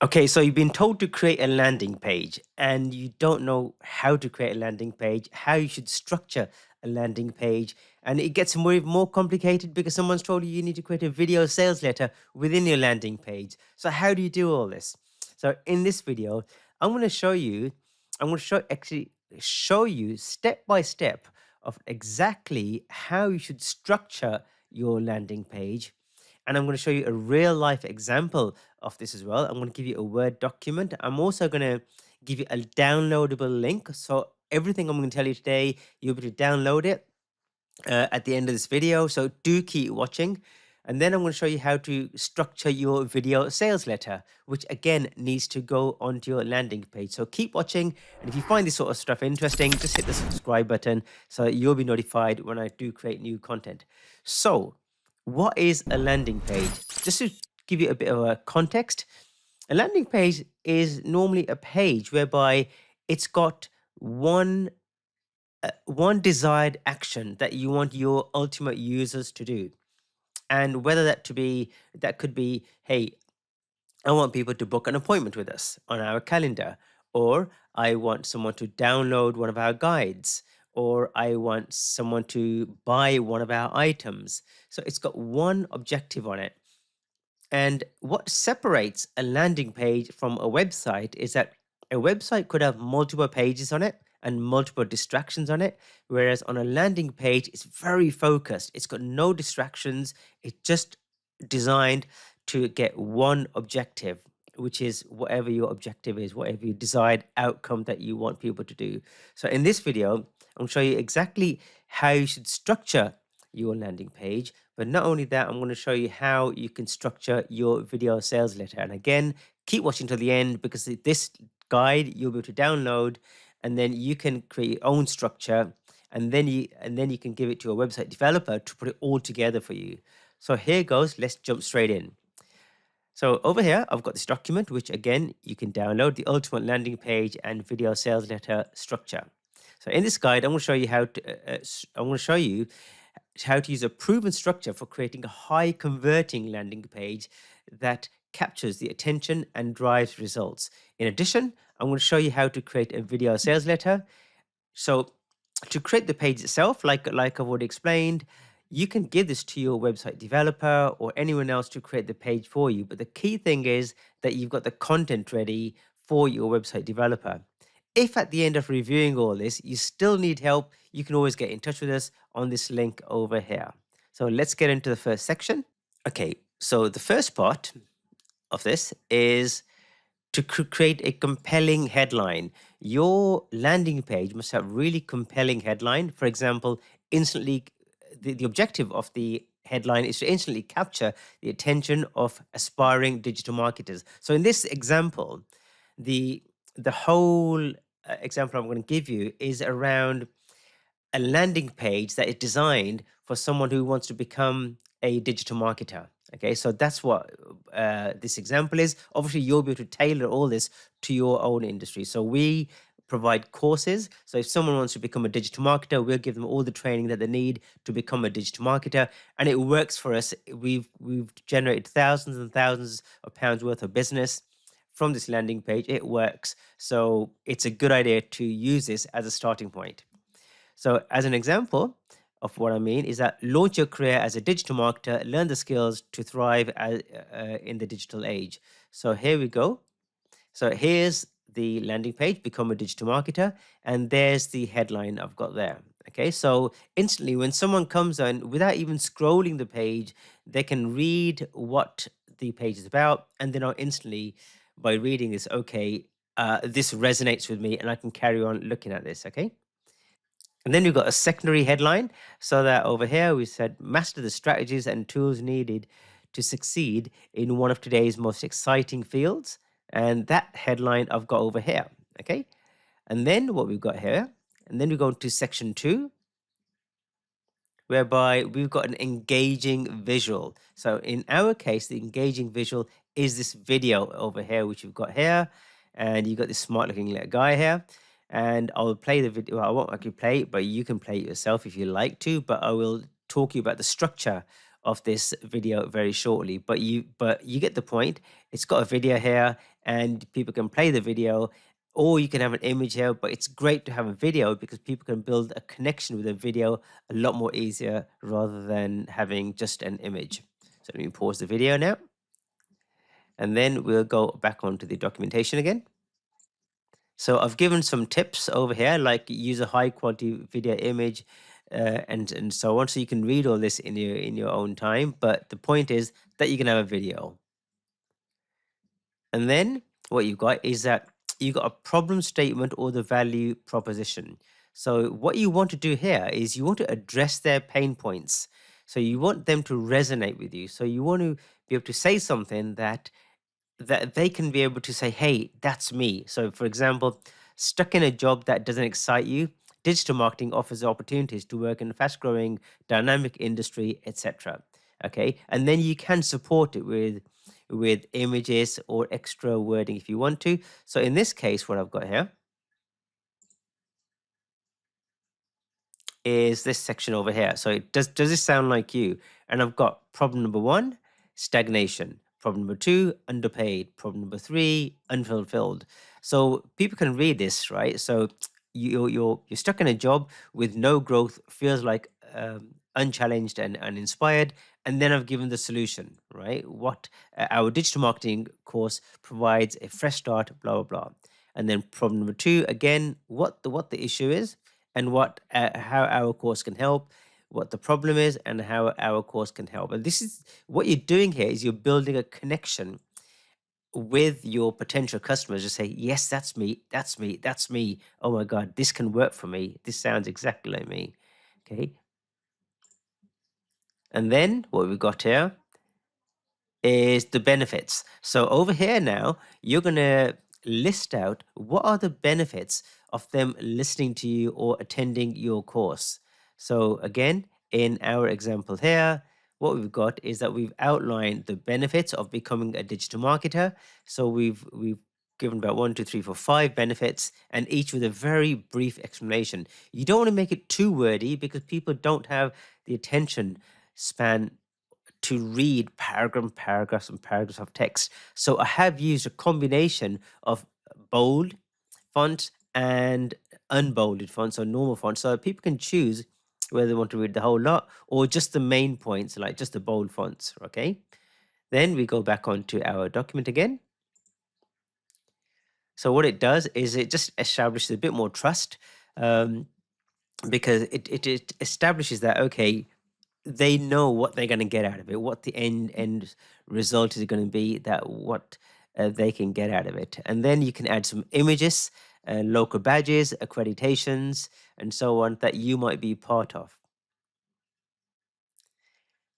Okay, so you've been told to create a landing page and you don't know how to create a landing page, how you should structure a landing page, and it gets more complicated because someone's told you need to create a video sales letter within your landing page. So how do you do all this? So in this video, I'm going to show you, I'm going to show you step by step of exactly how you should structure your landing page, and I'm going to show you a real life example of this as well. I'm going to give you a Word document. I'm also going to give you a downloadable link. So everything I'm going to tell you today, you'll be able to download it at the end of this video. So do keep watching. And then I'm going to show you how to structure your video sales letter, which again needs to go onto your landing page. So keep watching. And if you find this sort of stuff interesting, just hit the subscribe button so you'll be notified when I do create new content. So what is a landing page? Just to give you a bit of a context, a landing page is normally a page whereby it's got one desired action that you want your ultimate users to do. And whether that could be, hey, I want people to book an appointment with us on our calendar, or I want someone to download one of our guides, or I want someone to buy one of our items. So it's got one objective on it. And what separates a landing page from a website is that a website could have multiple pages on it and multiple distractions on it. Whereas on a landing page, it's very focused. It's got no distractions. It's just designed to get one objective, which is whatever your objective is, whatever your desired outcome that you want people to do. So in this video, I'm going to show you exactly how you should structure your landing page. But not only that, I'm going to show you how you can structure your video sales letter. And again, keep watching till the end because this guide you'll be able to download, and then you can create your own structure, and then you can give it to a website developer to put it all together for you. So here goes. Let's jump straight in. So over here, I've got this document, which again, you can download, the ultimate landing page and video sales letter structure. So in this guide, I'm going to show you how to use a proven structure for creating a high converting landing page that captures the attention and drives results. In addition, I'm going to show you how to create a video sales letter. So to create the page itself, like I've already explained, you can give this to your website developer or anyone else to create the page for you. But the key thing is that you've got the content ready for your website developer. If at the end of reviewing all this, you still need help, you can always get in touch with us on this link over here. So let's get into the first section. Okay, so the first part of this is to create a compelling headline. Your landing page must have really compelling headline. For example, the objective of the headline is to instantly capture the attention of aspiring digital marketers. So in this example, the whole example I'm going to give you is around a landing page that is designed for someone who wants to become a digital marketer. Okay, so that's what this example is. Obviously, you'll be able to tailor all this to your own industry. So we provide courses. So if someone wants to become a digital marketer, we'll give them all the training that they need to become a digital marketer, and it works for us. We've generated thousands and thousands of pounds worth of business from this landing page. It works, so it's a good idea to use this as a starting point. So as an example of what I mean is that launch your career as a digital marketer, learn the skills to thrive in the digital age. So here we go. So here's the landing page, become a digital marketer, and there's the headline I've got there. Okay, so instantly when someone comes on, without even scrolling the page, they can read what the page is about, and then instantly by reading this, okay, this resonates with me, and I can carry on looking at this. Okay. And then we've got a secondary headline. So that over here we said, master the strategies and tools needed to succeed in one of today's most exciting fields. And that headline I've got over here. Okay. And then what we've got here, and then we go into section 2, whereby we've got an engaging visual. So in our case, the engaging visual is this video over here, which we've got here. And you've got this smart looking little guy here. And I'll play the video. Well, I won't actually play it, but you can play it yourself if you like to. But I will talk you about the structure of this video very shortly, but you get the point. It's got a video here, and people can play the video, or you can have an image here. But it's great to have a video because people can build a connection with a video a lot more easier rather than having just an image. So let me pause the video now, and then we'll go back onto the documentation again. So I've given some tips over here, like use a high quality video image, and so on. So you can read all this in your own time. But the point is that you can have a video. And then what you've got is that you've got a problem statement or the value proposition. So what you want to do here is you want to address their pain points. So you want them to resonate with you. So you want to be able to say something that they can be able to say, hey, that's me. So, for example, stuck in a job that doesn't excite you, digital marketing offers opportunities to work in a fast growing, dynamic industry, etc. Okay. And then you can support it with images or extra wording if you want to. So, in this case, what I've got here is this section over here. So does this sound like you? And I've got problem number one, stagnation. Problem number two, underpaid. Problem number three, unfulfilled. So people can read this, right? So you're stuck in a job with no growth, feels like unchallenged and uninspired. And then I've given the solution, right? What our digital marketing course provides a fresh start, blah blah blah. And then problem number two, again, what the issue is and how our course can help, what the problem is and how our course can help. And this is what you're doing here is you're building a connection with your potential customers to say, yes, that's me, that's me, that's me. Oh my God, this can work for me. This sounds exactly like me. Okay. And then what we've got here is the benefits. So over here now, you're going to list out what are the benefits of them listening to you or attending your course. So again, in our example here, what we've got is that we've outlined the benefits of becoming a digital marketer. So we've given about 1, 2, 3, 4, 5 benefits, and each with a very brief explanation. You don't want to make it too wordy because people don't have the attention span to read paragraphs and paragraphs of text. So I have used a combination of bold font and unbolded font, so normal font, so people can choose whether they want to read the whole lot or just the main points, like just the bold fonts. Okay. Then we go back onto our document again. So what it does is it just establishes a bit more trust, because it establishes that, okay, they know what they're going to get out of it, what the end result is going to be, that what they can get out of it. And then you can add some images, local badges, accreditations, and so on that you might be part of.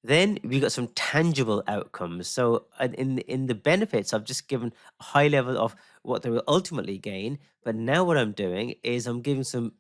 Then we got some tangible outcomes. So in the benefits, I've just given a high level of what they will ultimately gain. But now what I'm doing is I'm giving some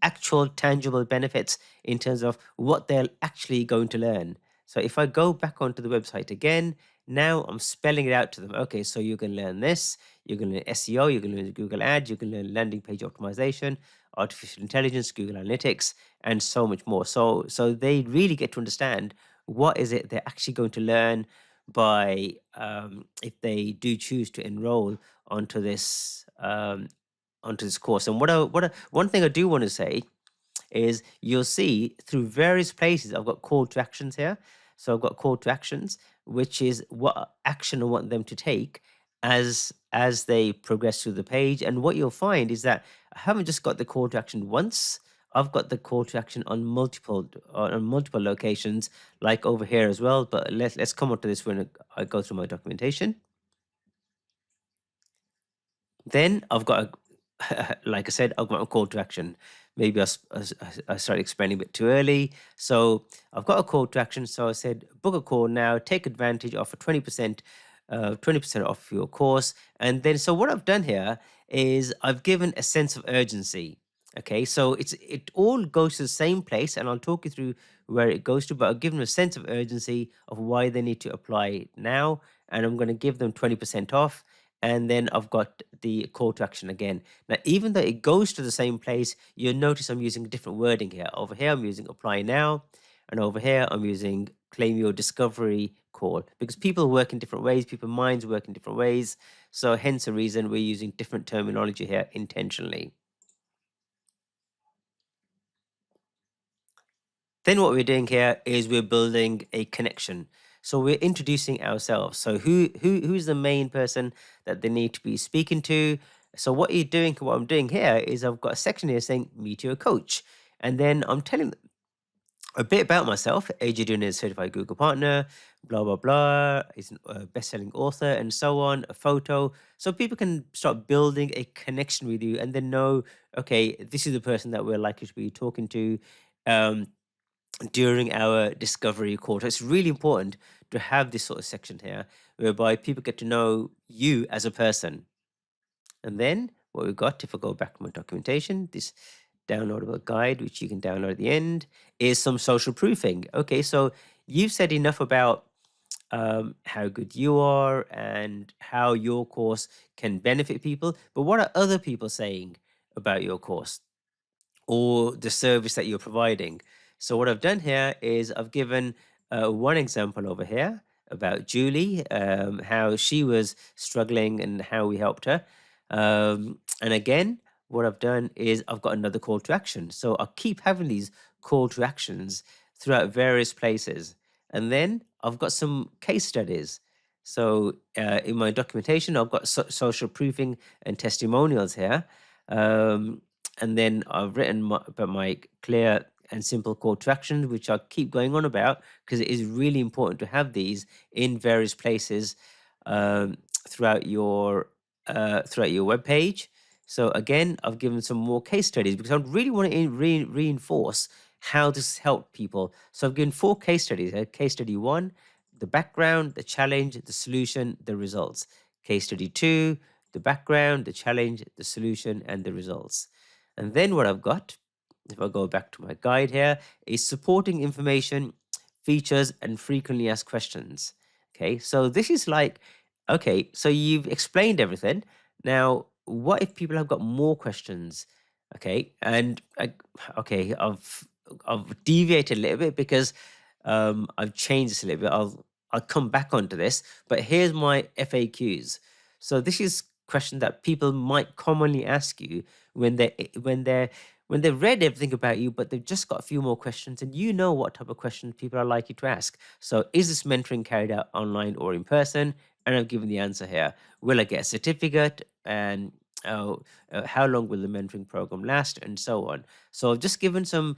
actual tangible benefits in terms of what they're actually going to learn. So if I go back onto the website again, now I'm spelling it out to them. Okay, so you can learn this, you can learn SEO, you can learn Google Ads, you can learn landing page optimization, artificial intelligence, Google Analytics, and so much more. So they really get to understand what is it they're actually going to learn by, if they do choose to enroll onto this course. And one thing I do want to say is you'll see through various places I've got call to actions here. So I've got call to actions, which is what action I want them to take as they progress through the page. And what you'll find is that I haven't just got the call to action once. I've got the call to action on multiple locations, like over here as well. But let's come on to this when I go through my documentation. Then I've got like I said, I've got a call to action. Maybe I started explaining a bit too early. So I've got a call to action. So I said, book a call now, take advantage of a 20% off your course. And then, so what I've done here is I've given a sense of urgency. Okay, so it all goes to the same place, and I'll talk you through where it goes to, but I've given a sense of urgency of why they need to apply now, and I'm going to give them 20% off. And then I've got the call to action again. Now, even though it goes to the same place, you'll notice I'm using different wording here. Over here, I'm using apply now. And over here, I'm using claim your discovery call, because people work in different ways, people's minds work in different ways. So hence the reason we're using different terminology here intentionally. Then what we're doing here is we're building a connection. So we're introducing ourselves. So who's the main person that they need to be speaking to? So what I'm doing here is I've got a section here saying meet your coach. And then I'm telling a bit about myself. AJ Duna is certified Google partner, blah, blah, blah. He's a best-selling author and so on, a photo. So people can start building a connection with you and then know, okay, this is the person that we're likely to be talking to. During our discovery quarter. It's really important to have this sort of section here whereby people get to know you as a person. And then what we've got, if I go back to my documentation, this downloadable guide, which you can download at the end, is some social proofing. Okay, so you've said enough about how good you are and how your course can benefit people. But what are other people saying about your course or the service that you're providing? So what I've done here is I've given one example over here about Julie, how she was struggling and how we helped her. And again, what I've done is I've got another call to action. So I'll keep having these call to actions throughout various places. And then I've got some case studies. So in my documentation, I've got social proofing and testimonials here. And then I've written about my clear and simple call to action, which I'll keep going on about because it is really important to have these in various places um, throughout your web page. So again, I've given some more case studies because I really want to reinforce how this helped people. So I've given 4 case studies. Case study 1, the background, the challenge, the solution, the results. Case study 2, the background, the challenge, the solution, and the results. And then what I've got, if I go back to my guide here, is supporting information, features, and frequently asked questions. Okay, so this is like, okay, so you've explained everything. Now, what if people have got more questions? Okay, and okay, I've deviated a little bit because I've changed this a little bit. I'll come back onto this, but here's my FAQs. So this is question that people might commonly ask you when they've read everything about you, but they've just got a few more questions, and you know what type of questions people are likely to ask. So, is this mentoring carried out online or in person? And I've given the answer here. Will I get a certificate? And how long will the mentoring program last? And so on. So, I've just given some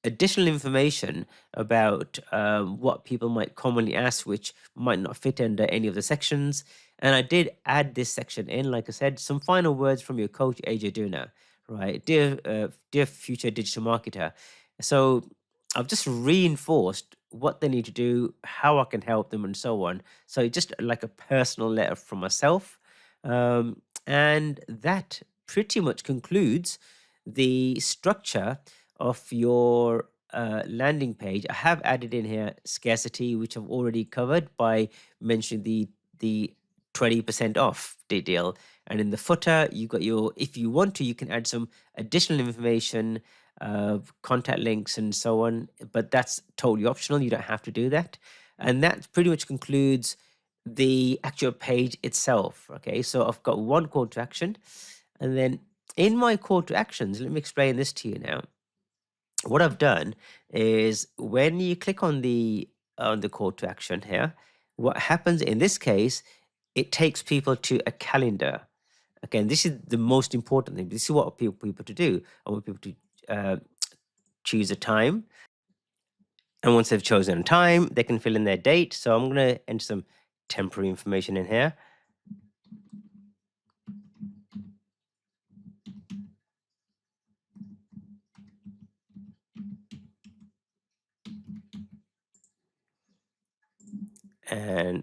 additional information about what people might commonly ask, which might not fit under any of the sections. And I did add this section in, like I said, some final words from your coach, AJ Duna, right? Dear future digital marketer. So I've just reinforced what they need to do, how I can help them, and so on. So just like a personal letter from myself. And that pretty much concludes the structure of your landing page. I have added in here scarcity, which I've already covered by mentioning the 20% off deal. And in the footer, you've got your, if you want to, you can add some additional information, contact links and so on, but that's totally optional. You don't have to do that. And that pretty much concludes the actual page itself. Okay, so I've got one call to action. And then in my call to actions, let me explain this to you now. What I've done is when you click on the call to action here, what happens in this case, it takes people to a calendar. Again, this is the most important thing. This is what people to do. I want people to choose a time. And once they've chosen a time, they can fill in their date. So I'm going to enter some temporary information in here.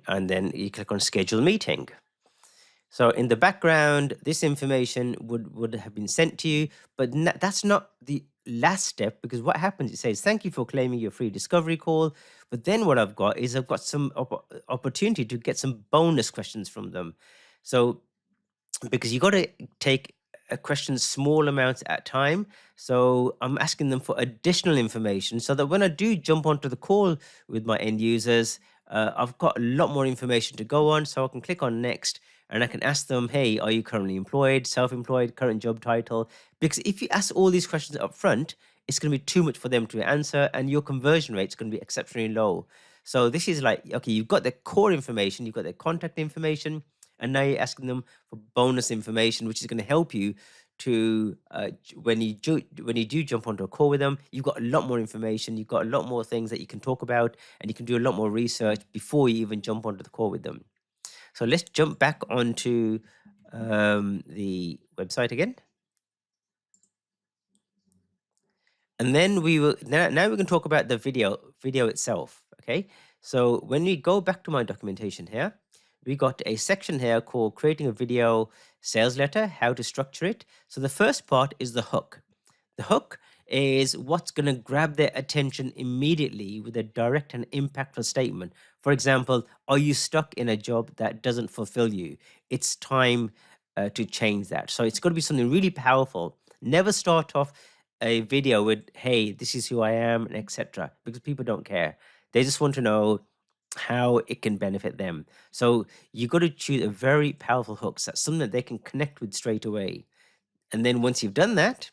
And then you click on schedule meeting. So in the background, this information would have been sent to you, but that's not the last step, because what happens, it says, thank you for claiming your free discovery call. But then what I've got is I've got some opportunity to get some bonus questions from them. So because you got to take questions small amounts at a time. So I'm asking them for additional information so that when I do jump onto the call with my end users, I've got a lot more information to go on. So I can click on next and I can ask them, hey, are you currently employed, self-employed, current job title? Because if you ask all these questions up front, it's going to be too much for them to answer and your conversion rate is going to be exceptionally low. So this is like, okay, you've got the core information, you've got their contact information, and now you're asking them for bonus information, which is going to help you to when you do jump onto a call with them, you've got a lot more information, you've got a lot more things that you can talk about, and you can do a lot more research before you even jump onto the call with them. So let's jump back onto the website again. And then we will now we can talk about the video itself. Okay. So when we go back to my documentation here, we got a section here called creating a video sales letter, how to structure it. So the first part is the hook. The hook is what's going to grab their attention immediately with a direct and impactful statement. For example, are you stuck in a job that doesn't fulfill you? It's time to change that. So it's got to be something really powerful. Never start off a video with, hey, this is who I am, and etc. Because people don't care. They just want to know how it can benefit them. So you got to choose a very powerful hook. So that's something that they can connect with straight away. And then once you've done that,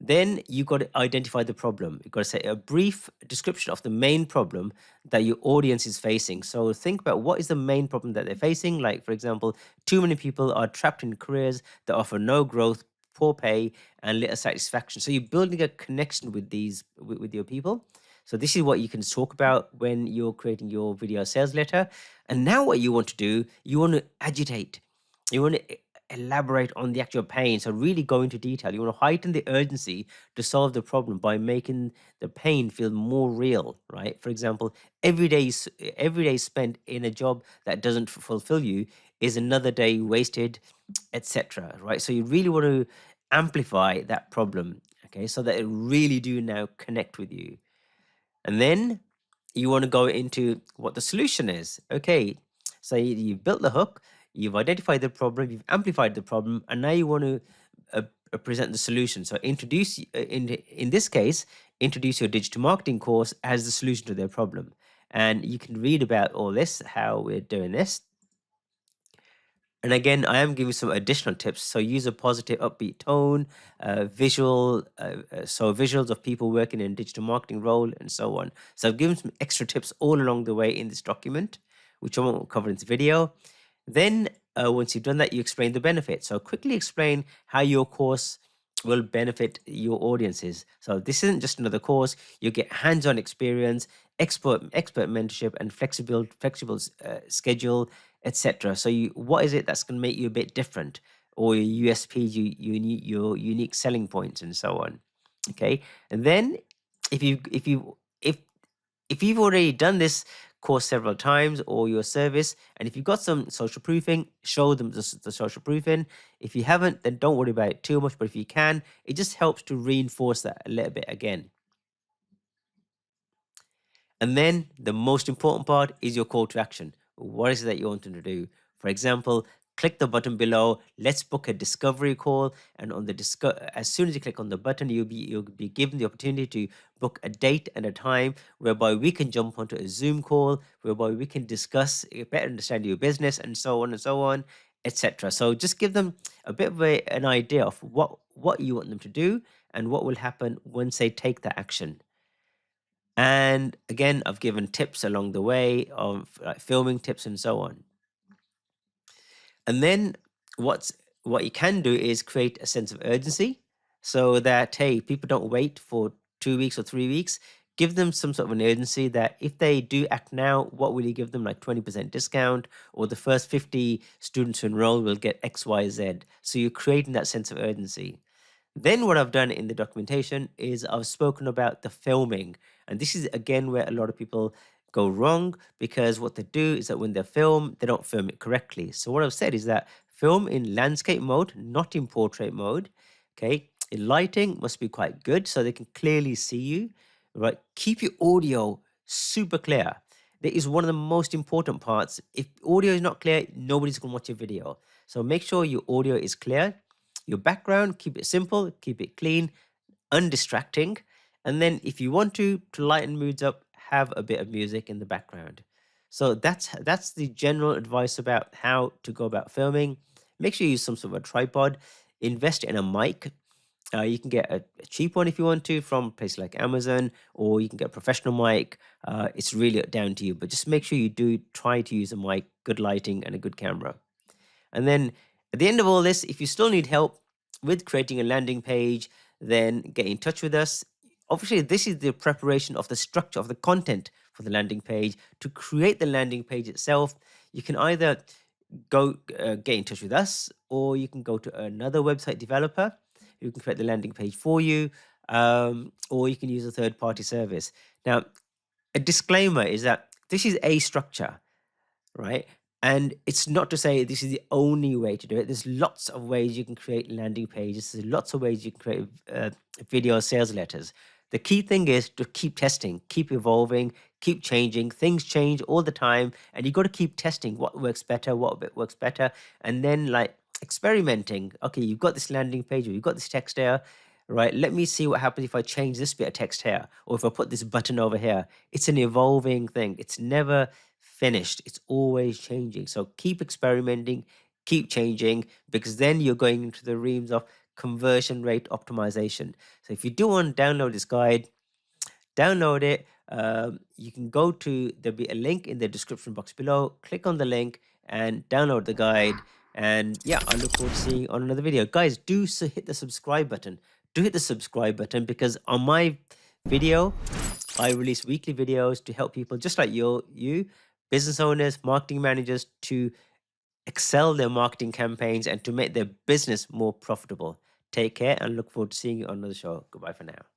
then you got to identify the problem. You've got to say a brief description of the main problem that your audience is facing. So think about what is the main problem that they're facing. Like, for example, too many people are trapped in careers that offer no growth, poor pay, and little satisfaction. So you're building a connection with with your people. So this is what you can talk about when you're creating your video sales letter. And now what you want to do, you want to agitate. You want to elaborate on the actual pain. So really go into detail. You want to heighten the urgency to solve the problem by making the pain feel more real, right? For example, every day spent in a job that doesn't fulfill you is another day wasted, etc. Right? So you really want to amplify that problem, okay, so that it really do now connect with you. And then you want to go into what the solution is. Okay, so you've built the hook, you've identified the problem, you've amplified the problem, and now you want to present the solution. So introduce, in this case, introduce your digital marketing course as the solution to their problem. And you can read about all this, how we're doing this. And again, I am giving some additional tips. So use a positive, upbeat tone, so visuals of people working in digital marketing role and so on. So I've given some extra tips all along the way in this document, which I won't cover in this video. Then once you've done that, you explain the benefits. So quickly explain how your course will benefit your audiences. So this isn't just another course. You get hands-on experience, expert mentorship, and flexible schedule, etc. So what is it that's going to make you a bit different, or your USPs, your unique selling points, and so on. Okay, and then if you've already done this course several times or your service, and if you've got some social proofing, show them the social proofing. If you haven't, then don't worry about it too much. But if you can, it just helps to reinforce that a little bit again. And then the most important part is your call to action. What is it that you want them to do? For example, click the button below. Let's book a discovery call. And on the as soon as you click on the button, you'll be given the opportunity to book a date and a time whereby we can jump onto a Zoom call, whereby we can discuss better understand your business and so on, etc. So just give them a bit of an idea of what you want them to do and what will happen once they take the action. And again, I've given tips along the way of like filming tips and so on. And then what you can do is create a sense of urgency so that, hey, people don't wait for 2 weeks or 3 weeks. Give them some sort of an urgency that if they do act now, what will you give them, like 20% discount, or the first 50 students who enroll will get X, Y, Z. So you're creating that sense of urgency. Then what I've done in the documentation is I've spoken about the filming. And this is again where a lot of people go wrong, because what they do is that when they film, they don't film it correctly. So what I've said is that film in landscape mode, not in portrait mode. Okay. Lighting must be quite good so they can clearly see you. Right. Keep your audio super clear. That is one of the most important parts. If audio is not clear, nobody's going to watch your video. So make sure your audio is clear. Your background, keep it simple, keep it clean, undistracting. And then if you want to lighten moods up, have a bit of music in the background. So that's the general advice about how to go about filming. Make sure you use some sort of a tripod. Invest in a mic. You can get a cheap one if you want to from places like Amazon, or you can get a professional mic. It's really down to you, but just make sure you do try to use a mic, good lighting, and a good camera. And then at the end of all this, if you still need help with creating a landing page, then get in touch with us. Obviously, this is the preparation of the structure of the content for the landing page. To create the landing page itself, you can either go get in touch with us, or you can go to another website developer who can create the landing page for you, or you can use a third party service. Now, a disclaimer is that this is a structure, right? And it's not to say this is the only way to do it. There's lots of ways you can create landing pages. There's lots of ways you can create video sales letters. The key thing is to keep testing, keep evolving, keep changing. Things change all the time, and you got to keep testing what works better, what bit works better, and then like experimenting. Okay, you've got this landing page, or you've got this text here, right? Let me see what happens if I change this bit of text here, or if I put this button over here. It's an evolving thing. It's never finished. It's always changing. So keep experimenting, keep changing, because then you're going into the realms of conversion rate optimization. So if you do want to download this guide, download it. You can go to, there'll be a link in the description box below. Click on the link and download the guide. And yeah, I look forward to seeing you on another video. Guys, do hit the subscribe button. Do hit the subscribe button, because on my video, I release weekly videos to help people just like you, business owners, marketing managers, to excel their marketing campaigns and to make their business more profitable. Take care and look forward to seeing you on another show. Goodbye for now.